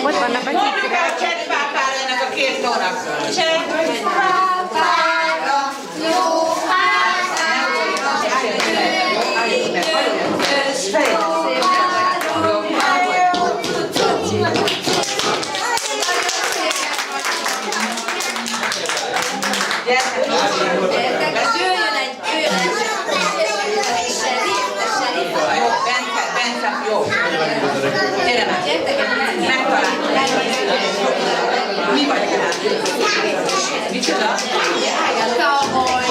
vannak, ott vannak a Mondjuk cseppápára ennek a két tónak. Cseppápára, jó jó. Gyere már. Megtaláltam. Mi vagy el? Micsoda? Cowboy.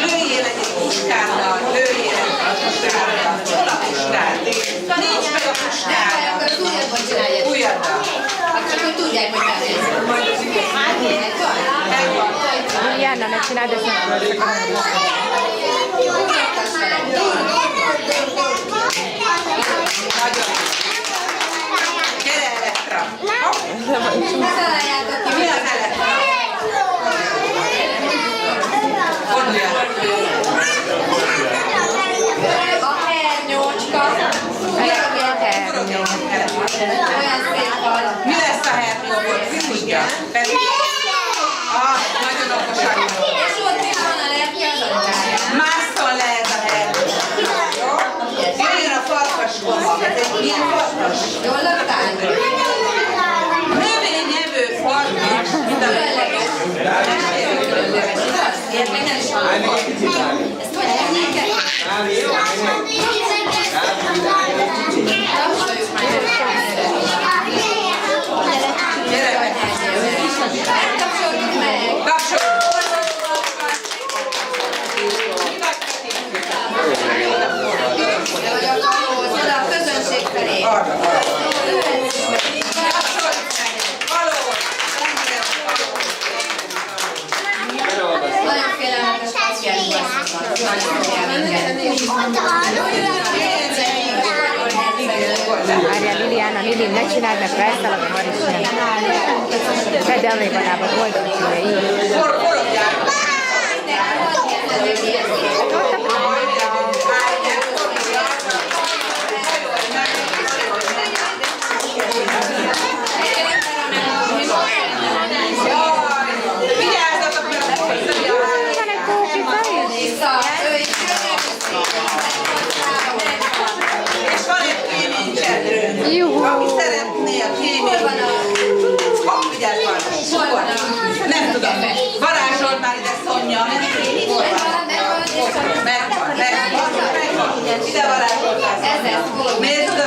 Lőjél egy puskáddal, lőjél egy puskáddal. Hol a puskád? Nincs meg a puskád. Újaddal. Csak hogy tudják, hogy Juliana, ne csináld ezt meg. Gyere, Elektra! Mi az Elektra? a hernyócska. Olyan szép van. Mi lesz a hernyóból? Ki tudja? Nagyon okosak. És ott is van a lepke az anyukája. Másszal lehet a hernyó. Jó? Jöjjön a farkas gomba. Milyen farkas? Jól laktál? Növényevő farkas. Mint a Különleges. Ilyet még nem is hallottam. Ezt hogy emléket? Tapsoljuk már gyere meg. Tapsoljuk meg. Tapsoljuk. De vagy akarod, oda a közönség felé. Nagyon félelmetes paciens Várjál, Liliana, Lili, ne csináld meg persze, a Maris sem. Vedd el még a lábad, oldalt csíve, így. És van egy kéménycsedrő. Juhú! Aki szeretné a kéményt. Hopp, vigyázz van. Nem tudom. Varázsolt már ide Szonya. Megvan. Ide varázsoltál. Nézd,